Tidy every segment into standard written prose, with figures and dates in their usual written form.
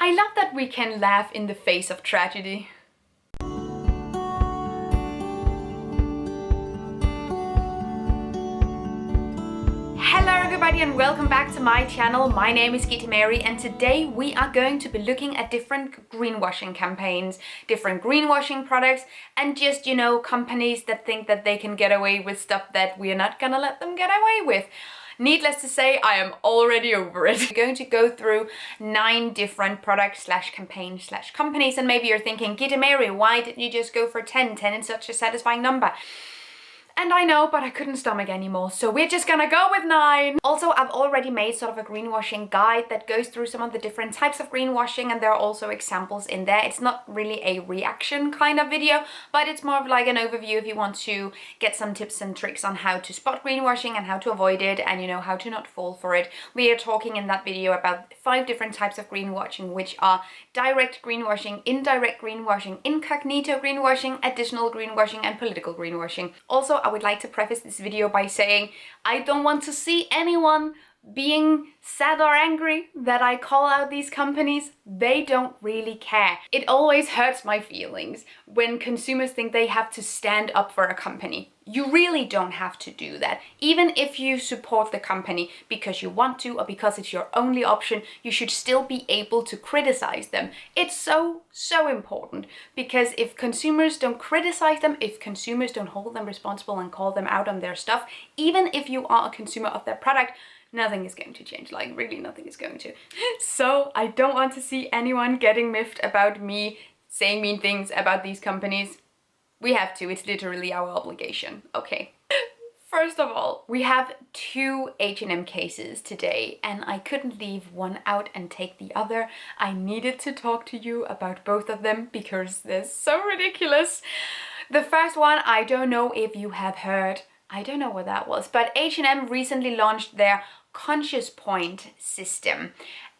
I love that we can laugh in the face of tragedy. Hello everybody and welcome back to my channel. My name is Mary and today we are going to be looking at different greenwashing campaigns, different greenwashing products, and just, you know, companies that think that they can get away with stuff that we are not gonna let them get away with. Needless to say, I am already over it. We're going to go through 9 different products / campaigns / companies, and maybe you're thinking, Mary, why didn't you just go for 10? 10 is such a satisfying number. And I know, but I couldn't stomach anymore, so we're just gonna go with 9. Also, I've already made sort of a greenwashing guide that goes through some of the different types of greenwashing, and there are also examples in there. It's not really a reaction kind of video, but it's more of like an overview if you want to get some tips and tricks on how to spot greenwashing and how to avoid it, and you know, how to not fall for it. We are talking in that video about 5 different types of greenwashing, which are direct greenwashing, indirect greenwashing, incognito greenwashing, additional greenwashing, and political greenwashing. Also, I would like to preface this video by saying I don't want to see anyone being sad or angry that I call out these companies. They don't really care. It always hurts my feelings when consumers think they have to stand up for a company. You really don't have to do that. Even if you support the company because you want to or because it's your only option, you should still be able to criticize them. It's so important, because if consumers don't criticize them, if consumers don't hold them responsible and call them out on their stuff, even if you are a consumer of their product, nothing is going to change. Like, really nothing is going to. So I don't want to see anyone getting miffed about me saying mean things about these companies. We have to. It's literally our obligation. Okay. First of all, we have 2 H&M cases today, and I couldn't leave one out and take the other. I needed to talk to you about both of them because they're so ridiculous. The first one, I don't know if you have heard. I don't know what that was, but H&M recently launched their Conscious Point system,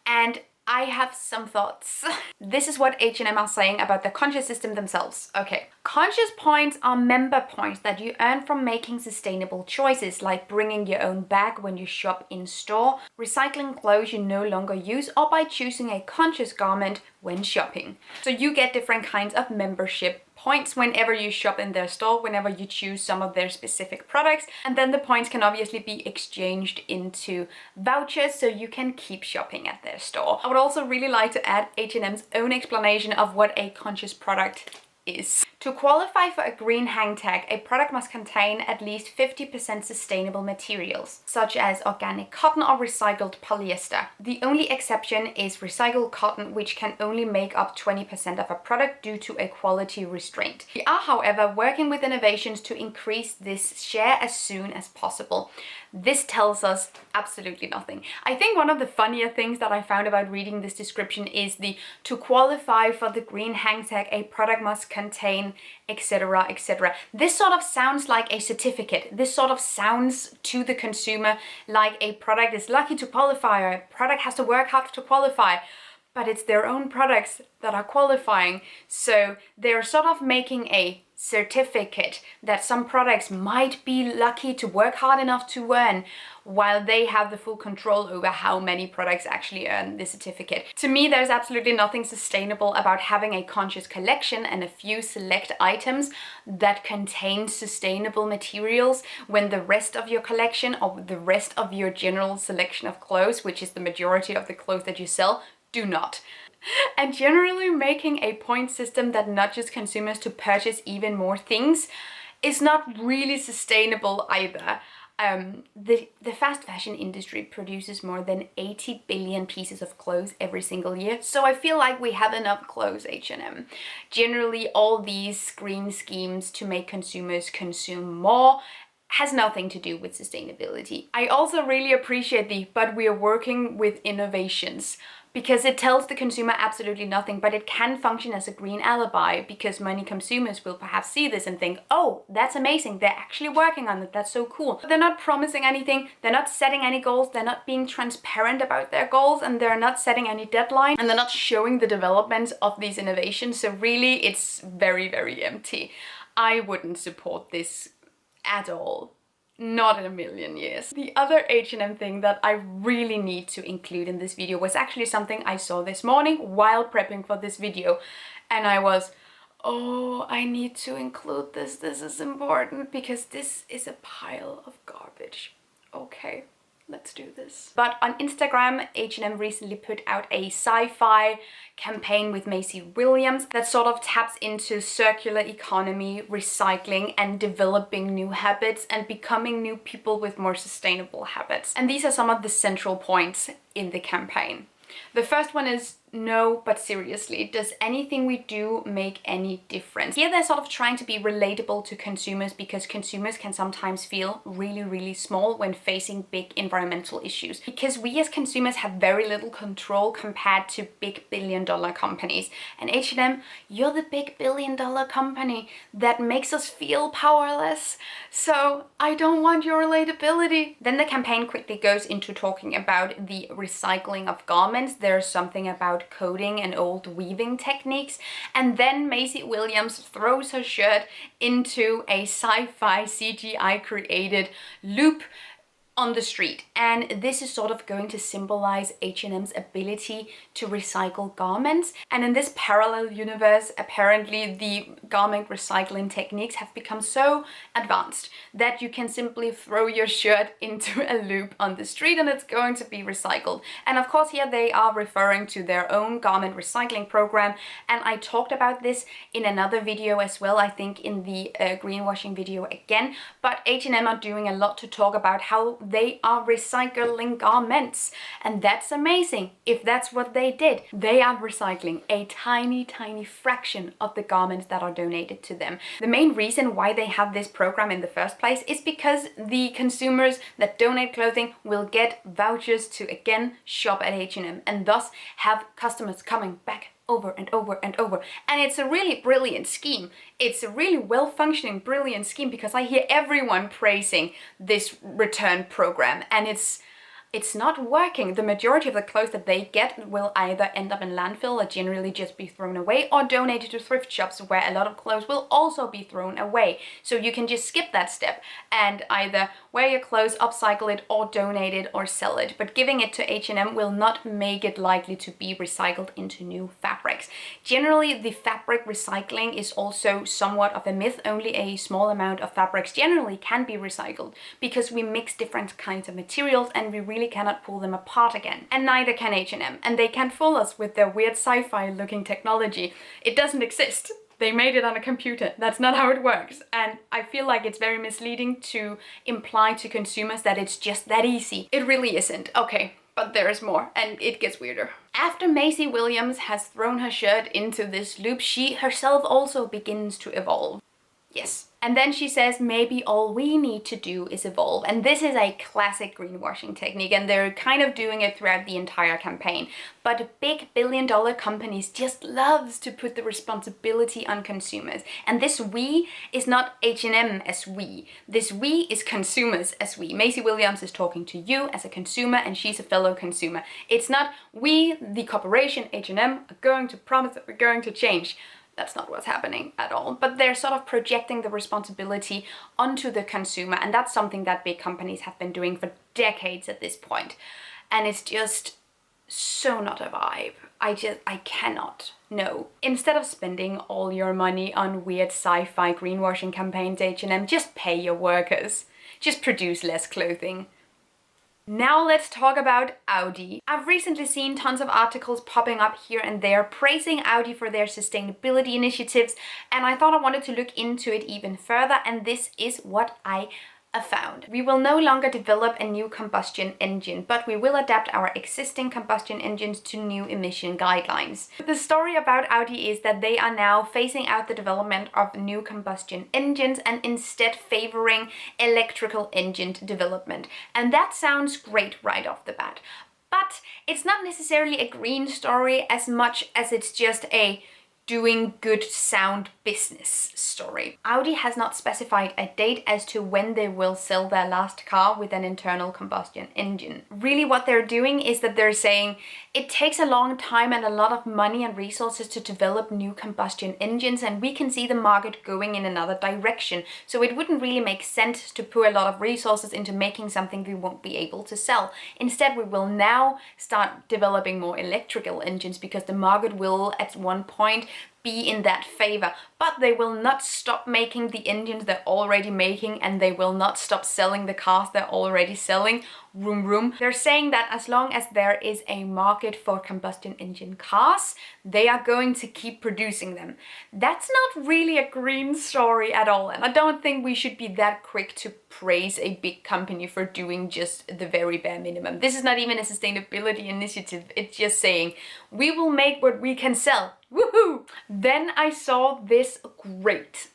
and I have some thoughts. This is what H&M are saying about the Conscious system themselves. Okay. Conscious points are member points that you earn from making sustainable choices, like bringing your own bag when you shop in store, recycling clothes you no longer use, or by choosing a conscious garment when shopping. So you get different kinds of membership points whenever you shop in their store, whenever you choose some of their specific products, and then the points can obviously be exchanged into vouchers so you can keep shopping at their store. I would also really like to add H&M's own explanation of what a conscious product is. To qualify for a green hang tag, a product must contain at least 50% sustainable materials, such as organic cotton or recycled polyester. The only exception is recycled cotton, which can only make up 20% of a product due to a quality restraint. We are, however, working with innovations to increase this share as soon as possible. This tells us absolutely nothing. I think one of the funnier things that I found about reading this description is to qualify for the green hang tag, a product must contain, etc., etc. This sort of sounds like a certificate. This sort of sounds to the consumer like a product is lucky to qualify, or a product has to work hard to qualify. But it's their own products that are qualifying. So they're sort of making a certificate that some products might be lucky to work hard enough to earn, while they have the full control over how many products actually earn the certificate. To me, there's absolutely nothing sustainable about having a conscious collection and a few select items that contain sustainable materials when the rest of your collection, or the rest of your general selection of clothes, which is the majority of the clothes that you sell, do not. And generally making a point system that nudges consumers to purchase even more things is not really sustainable either. The fast fashion industry produces more than 80 billion pieces of clothes every single year, so I feel like we have enough clothes, H&M. Generally, all these green schemes to make consumers consume more has nothing to do with sustainability. I also really appreciate but we are working with innovations, because it tells the consumer absolutely nothing, but it can function as a green alibi, because many consumers will perhaps see this and think, oh, that's amazing, they're actually working on it, that's so cool. But they're not promising anything, they're not setting any goals, they're not being transparent about their goals, and they're not setting any deadline, and they're not showing the developments of these innovations, so really it's very, very empty. I wouldn't support this at all. Not in a million years. The other H&M thing that I really need to include in this video was actually something I saw this morning while prepping for this video. And I was, oh, I need to include this. This is important because this is a pile of garbage. Okay. Let's do this. But on Instagram, H&M recently put out a sci-fi campaign with Maisie Williams that sort of taps into circular economy, recycling, and developing new habits and becoming new people with more sustainable habits. And these are some of the central points in the campaign. The first one is, no, but seriously, does anything we do make any difference? Here they're sort of trying to be relatable to consumers because consumers can sometimes feel really, really small when facing big environmental issues. Because we as consumers have very little control compared to big billion-dollar companies. And H&M, you're the big billion-dollar company that makes us feel powerless. So I don't want your relatability. Then the campaign quickly goes into talking about the recycling of garments. There's something about coding and old weaving techniques, and then Maisie Williams throws her shirt into a sci-fi CGI created loop on the street, and this is sort of going to symbolize H&M's ability to recycle garments. And in this parallel universe, apparently the garment recycling techniques have become so advanced that you can simply throw your shirt into a loop on the street and it's going to be recycled. And of course here they are referring to their own garment recycling program, and I talked about this in another video as well, I think in the greenwashing video again. But H&M are doing a lot to talk about how they are recycling garments, and that's amazing. If that's what they did, they are recycling a tiny fraction of the garments that are donated to them. The main reason why they have this program in the first place is because the consumers that donate clothing will get vouchers to again shop at H&M and thus have customers coming back over and over and over. And it's a really brilliant scheme. It's a really well-functioning, brilliant scheme because I hear everyone praising this return program, and it's not working. The majority of the clothes that they get will either end up in landfill or generally just be thrown away, or donated to thrift shops where a lot of clothes will also be thrown away. So you can just skip that step and either wear your clothes, upcycle it, or donate it or sell it. But giving it to H&M will not make it likely to be recycled into new fabrics. Generally, the fabric recycling is also somewhat of a myth. Only a small amount of fabrics generally can be recycled because we mix different kinds of materials and we really cannot pull them apart again. And neither can H&M, and they can't fool us with their weird sci-fi looking technology. It doesn't exist. They made it on a computer. That's not how it works. And I feel like it's very misleading to imply to consumers that it's just that easy. It really isn't. Okay, but there is more, and it gets weirder. After Maisie Williams has thrown her shirt into this loop, she herself also begins to evolve. Yes. And then she says, maybe all we need to do is evolve. And this is a classic greenwashing technique, and they're kind of doing it throughout the entire campaign. But big billion-dollar companies just loves to put the responsibility on consumers. And this we is not H&M as we. This we is consumers as we. Maisie Williams is talking to you as a consumer, and she's a fellow consumer. It's not we, the corporation H&M, are going to promise that we're going to change. That's not what's happening at all. But they're sort of projecting the responsibility onto the consumer, and that's something that big companies have been doing for decades at this point. And it's just so not a vibe. I cannot. No. Instead of spending all your money on weird sci-fi greenwashing campaigns, H&M, just pay your workers. Just produce less clothing. Now let's talk about Audi. I've recently seen tons of articles popping up here and there praising Audi for their sustainability initiatives, and I thought I wanted to look into it even further, and this is what I found. We will no longer develop a new combustion engine, but we will adapt our existing combustion engines to new emission guidelines. The story about Audi is that they are now phasing out the development of new combustion engines and instead favoring electrical engine development. And that sounds great right off the bat. But it's not necessarily a green story as much as it's just a doing good sound business story. Audi has not specified a date as to when they will sell their last car with an internal combustion engine. Really what they're doing is that they're saying it takes a long time and a lot of money and resources to develop new combustion engines, and we can see the market going in another direction. So it wouldn't really make sense to put a lot of resources into making something we won't be able to sell. Instead, we will now start developing more electrical engines because the market will at one point be in that favor, but they will not stop making the engines they're already making, and they will not stop selling the cars they're already selling. Vroom vroom. They're saying that as long as there is a market for combustion engine cars, they are going to keep producing them. That's not really a green story at all, and I don't think we should be that quick to praise a big company for doing just the very bare minimum. This is not even a sustainability initiative. It's just saying we will make what we can sell. Woohoo! Then I saw this great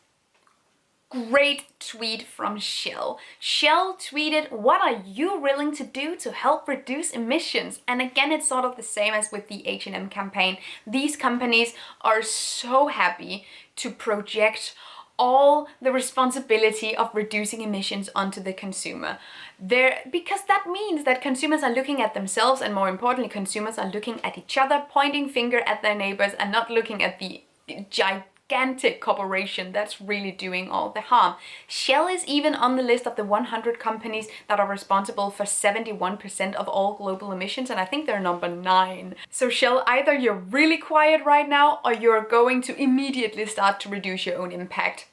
tweet from Shell. Shell tweeted, "What are you willing to do to help reduce emissions?" And again, it's sort of the same as with the H&M campaign. These companies are so happy to project all the responsibility of reducing emissions onto the consumer. Because that means that consumers are looking at themselves, and more importantly, consumers are looking at each other, pointing finger at their neighbors and not looking at the gigantic corporation that's really doing all the harm. Shell is even on the list of the 100 companies that are responsible for 71% of all global emissions, and I think they're number 9. So Shell, either you're really quiet right now or you're going to immediately start to reduce your own impact.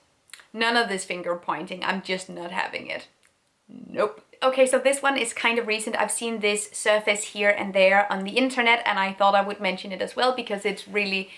None of this finger pointing, I'm just not having it. Nope. Okay, so this one is kind of recent. I've seen this surface here and there on the internet, and I thought I would mention it as well because it's really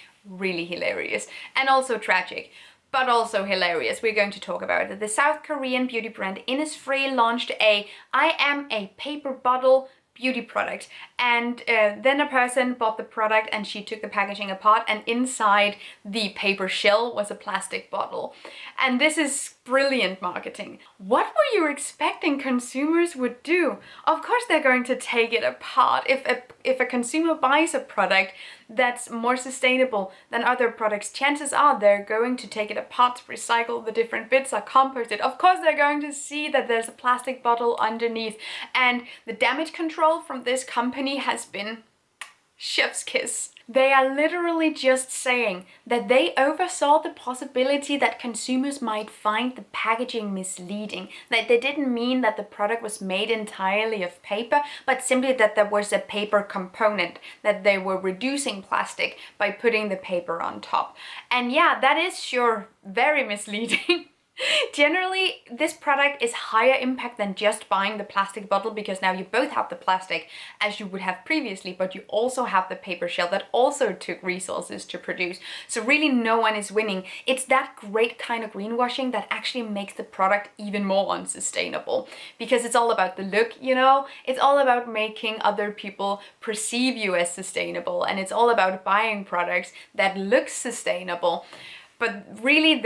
hilarious and also tragic, but also hilarious. We're going to talk about it. The South Korean beauty brand Innisfree launched a "I am a paper bottle" beauty product, and then a person bought the product and she took the packaging apart, and inside the paper shell was a plastic bottle. And this is brilliant marketing. What were you expecting consumers would do? Of course they're going to take it apart. If a consumer buys a product that's more sustainable than other products, chances are they're going to take it apart to recycle the different bits or compost it. Of course they're going to see that there's a plastic bottle underneath, and the damage control from this company has been chef's kiss. They are literally just saying that they oversaw the possibility that consumers might find the packaging misleading. That they didn't mean that the product was made entirely of paper, but simply that there was a paper component, that they were reducing plastic by putting the paper on top. And yeah, that is sure very misleading. Generally, this product is higher impact than just buying the plastic bottle, because now you both have the plastic as you would have previously, but you also have the paper shell that also took resources to produce. So really no one is winning. It's that great kind of greenwashing that actually makes the product even more unsustainable, because it's all about the look, you know? It's all about making other people perceive you as sustainable, and it's all about buying products that look sustainable. But really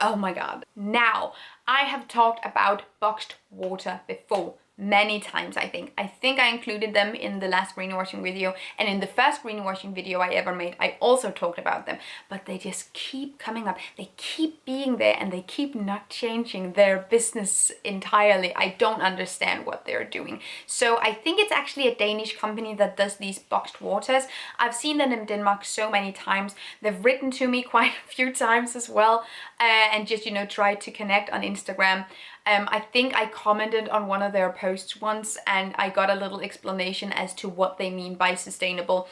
oh my god. Now, I have talked about boxed water before. Many times, I think. I included them in the last greenwashing video, and in the first greenwashing video I ever made, I also talked about them, but they just keep coming up. They keep being there, and they keep not changing their business entirely. I don't understand what they're doing. So I think it's actually a Danish company that does these boxed waters. I've seen them in Denmark so many times. They've written to me quite a few times as well, and just, you know, tried to connect on Instagram. I think I commented on one of their posts once, and I got a little explanation as to what they mean by sustainable,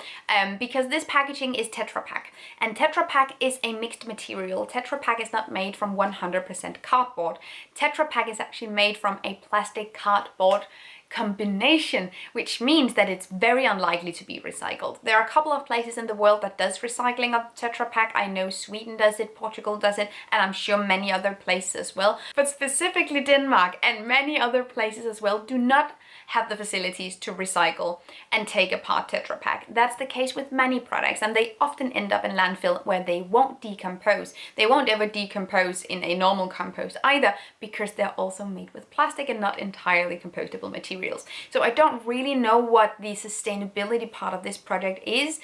because this packaging is Tetra Pak, and Tetra Pak is a mixed material. Tetra Pak is not made from 100% cardboard. Tetra Pak is actually made from a plastic cardboard combination, which means that it's very unlikely to be recycled. There are a couple of places in the world that does recycling of Tetra Pak. I know Sweden does it, Portugal does it, and I'm sure many other places as well. But specifically Denmark and many other places as well do not have the facilities to recycle and take apart Tetra Pak. That's the case with many products, and they often end up in landfill where they won't decompose. They won't ever decompose in a normal compost either, because they're also made with plastic and not entirely compostable materials. So I don't really know what the sustainability part of this project is.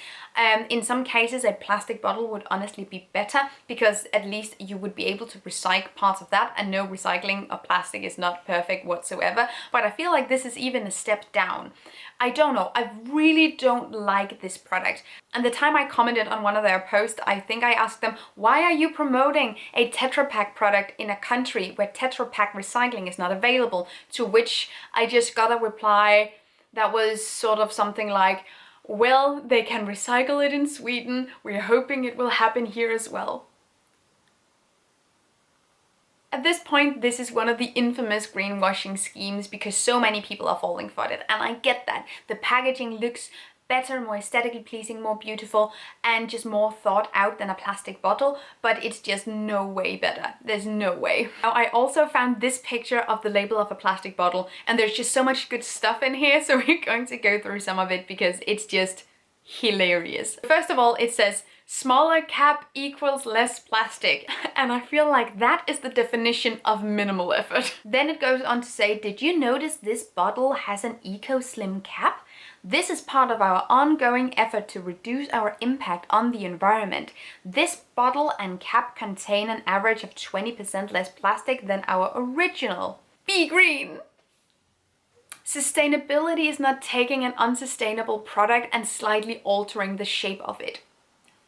In some cases, a plastic bottle would honestly be better, because at least you would be able to recycle parts of that, and no, recycling of plastic is not perfect whatsoever, but I feel like this is even a step down. I don't know, I really don't like this product. And the time I commented on one of their posts, I think I asked them, why are you promoting a Tetra Pak product in a country where Tetra Pak recycling is not available? To which I just got a reply that was sort of something like, well, they can recycle it in Sweden, we're hoping it will happen here as well. At this point, this is one of the infamous greenwashing schemes, because so many people are falling for it, and I get that. The packaging looks better, more aesthetically pleasing, more beautiful, and just more thought out than a plastic bottle, but it's just no way better. There's no way. Now, I also found this picture of the label of a plastic bottle, and there's just so much good stuff in here, so we're going to go through some of it because it's just hilarious. First of all, it says, smaller cap equals less plastic. And I feel like that is the definition of minimal effort. Then it goes on to say, did you notice this bottle has an eco slim cap? This is part of our ongoing effort to reduce our impact on the environment. This bottle and cap contain an average of 20% less plastic than our original. Be green! Sustainability is not taking an unsustainable product and slightly altering the shape of it.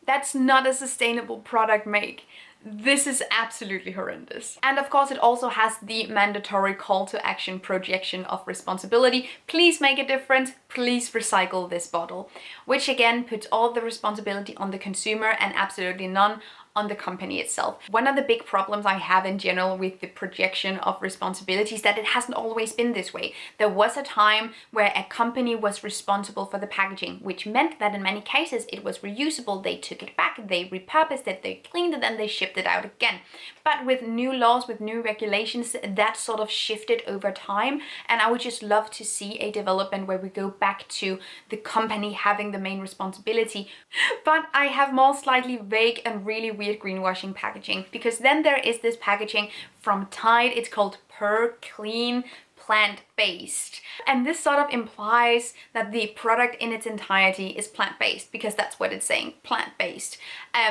That's not a sustainable product make. This is absolutely horrendous. And of course, it also has the mandatory call to action projection of responsibility. Please make a difference. Please recycle this bottle. Which again puts all the responsibility on the consumer and absolutely none on the company itself. One of the big problems I have in general with the projection of responsibility is that it hasn't always been this way. There was a time where a company was responsible for the packaging, which meant that in many cases it was reusable. They took it back, they repurposed it, they cleaned it, and they shipped it out again. But with new laws, with new regulations, that sort of shifted over time, and I would just love to see a development where we go back to the company having the main responsibility. But I have more slightly vague and really weird greenwashing packaging, because then there is this packaging from Tide. It's called Pure Clean plant-based, and this sort of implies that the product in its entirety is plant-based, because that's what it's saying, plant-based.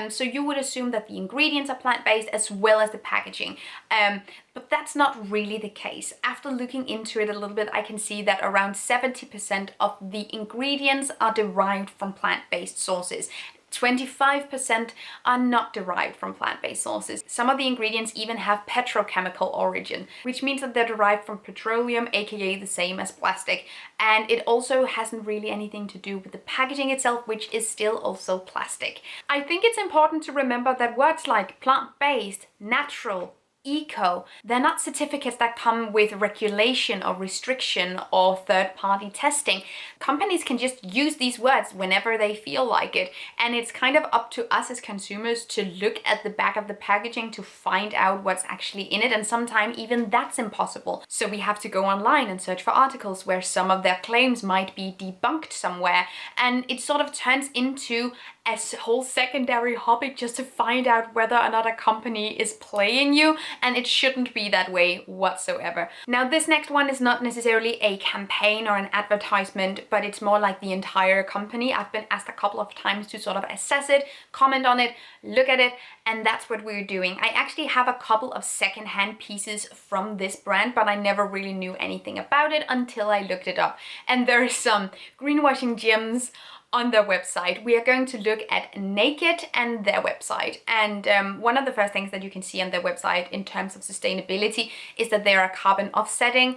So you would assume that the ingredients are plant-based as well as the packaging, but that's not really the case. After looking into it a little bit, I can see that around 70% of the ingredients are derived from plant-based sources. 25% are not derived from plant-based sources. Some of the ingredients even have petrochemical origin, which means that they're derived from petroleum, aka the same as plastic. And it also hasn't really anything to do with the packaging itself, which is still also plastic. I think it's important to remember that words like plant-based, natural, eco, they're not certificates that come with regulation or restriction or third-party testing. Companies can just use these words whenever they feel like it, and it's kind of up to us as consumers to look at the back of the packaging to find out what's actually in it, and sometimes even that's impossible. So we have to go online and search for articles where some of their claims might be debunked somewhere, and it sort of turns into a whole secondary hobby just to find out whether or not a company is playing you, and it shouldn't be that way whatsoever. Now, this next one is not necessarily a campaign or an advertisement, but it's more like the entire company. I've been asked a couple of times to sort of assess it, comment on it, look at it, and that's what we're doing. I actually have a couple of secondhand pieces from this brand, but I never really knew anything about it until I looked it up. And there are some greenwashing gems on their website. We are going to look at Naked and their website. And one of the first things that you can see on their website in terms of sustainability is that they are carbon offsetting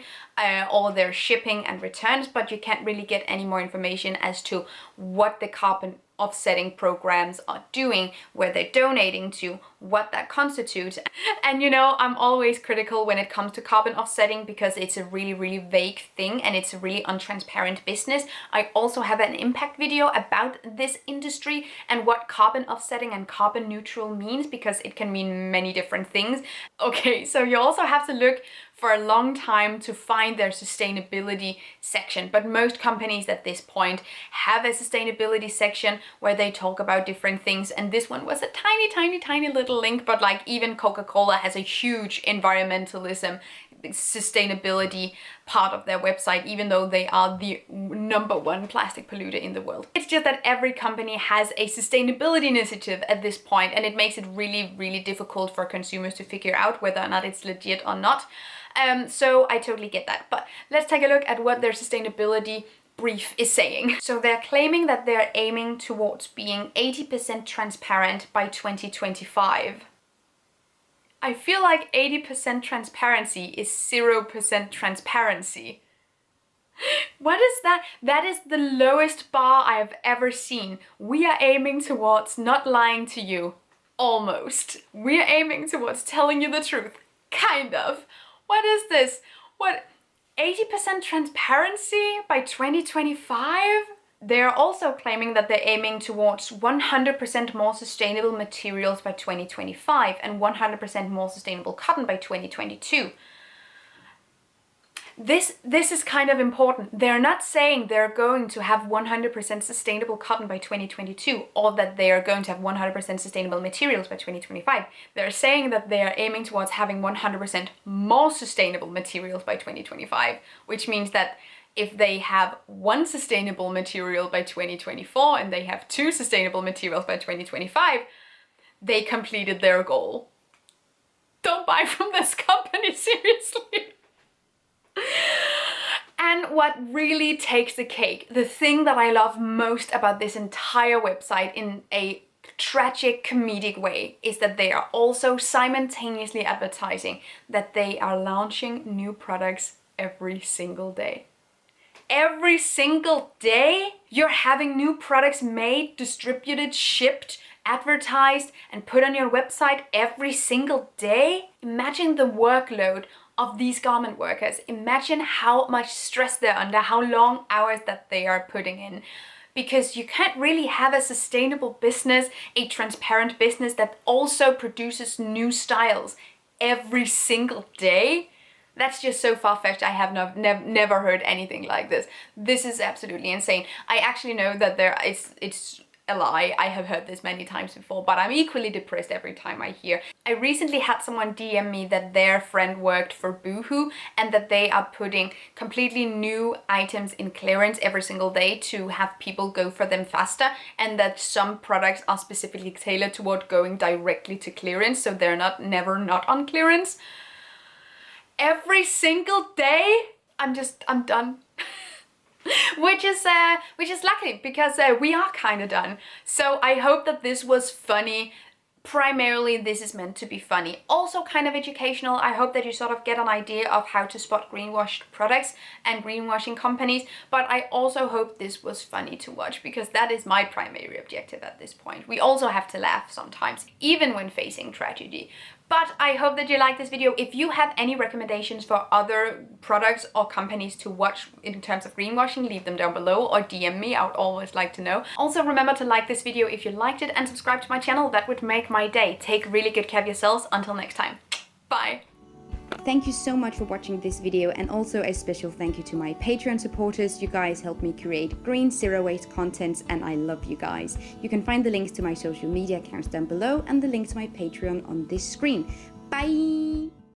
all their shipping and returns, but you can't really get any more information as to what the carbon offsetting programs are doing, where they're donating to, what that constitutes. And you know, I'm always critical when it comes to carbon offsetting because it's a really, really vague thing and it's a really untransparent business. I also have an impact video about this industry and what carbon offsetting and carbon neutral means, because it can mean many different things. Okay, so you also have to look for a long time to find their sustainability section, but most companies at this point have a sustainability section where they talk about different things, and this one was a tiny little link, but like even Coca-Cola has a huge environmentalism, sustainability part of their website, even though they are the #1 plastic polluter in the world. It's just that every company has a sustainability initiative at this point, and it makes it really, really difficult for consumers to figure out whether or not it's legit or not. So I totally get that. But let's take a look at what their sustainability brief is saying. So they're claiming that they're aiming towards being 80% transparent by 2025. I feel like 80% transparency is 0% transparency. What is that? That is the lowest bar I have ever seen. We are aiming towards not lying to you. Almost. We are aiming towards telling you the truth. Kind of. What is this? What? 80% transparency by 2025? They're also claiming that they're aiming towards 100% more sustainable materials by 2025 and 100% more sustainable cotton by 2022. This is kind of important. They're not saying they're going to have 100% sustainable cotton by 2022 or that they are going to have 100% sustainable materials by 2025. They're saying that they are aiming towards having 100% more sustainable materials by 2025, which means that if they have 1 sustainable material by 2024 and they have 2 sustainable materials by 2025, they completed their goal. Don't buy from this company, seriously. And what really takes the cake, the thing that I love most about this entire website in a tragic comedic way, is that they are also simultaneously advertising that they are launching new products every single day. Every single day you're having new products made, distributed, shipped, advertised, and put on your website every single day. Imagine the workload of these garment workers. Imagine how much stress they're under, how long hours that they are putting in. Because you can't really have a sustainable business, a transparent business that also produces new styles every single day. That's just so far-fetched. I have never heard anything like this. This is absolutely insane. I actually know that it's a lie. I have heard this many times before, but I'm equally depressed every time I hear. I recently had someone DM me that their friend worked for Boohoo and that they are putting completely new items in clearance every single day to have people go for them faster, and that some products are specifically tailored toward going directly to clearance, so they're never not on clearance. Every single day, I'm done. Which is lucky, because we are kind of done. So I hope that this was funny. Primarily this is meant to be funny, also kind of educational. I hope that you sort of get an idea of how to spot greenwashed products and greenwashing companies, but I also hope this was funny to watch, because that is my primary objective at this point. We also have to laugh sometimes, even when facing tragedy. But I hope that you like this video. If you have any recommendations for other products or companies to watch in terms of greenwashing, leave them down below or DM me. I would always like to know. Also remember to like this video if you liked it and subscribe to my channel. That would make my day. Take really good care of yourselves. Until next time. Bye. Thank you so much for watching this video, and also a special thank you to my Patreon supporters. You guys help me create green, zero-waste contents, and I love you guys. You can find the links to my social media accounts down below and the link to my Patreon on this screen. Bye!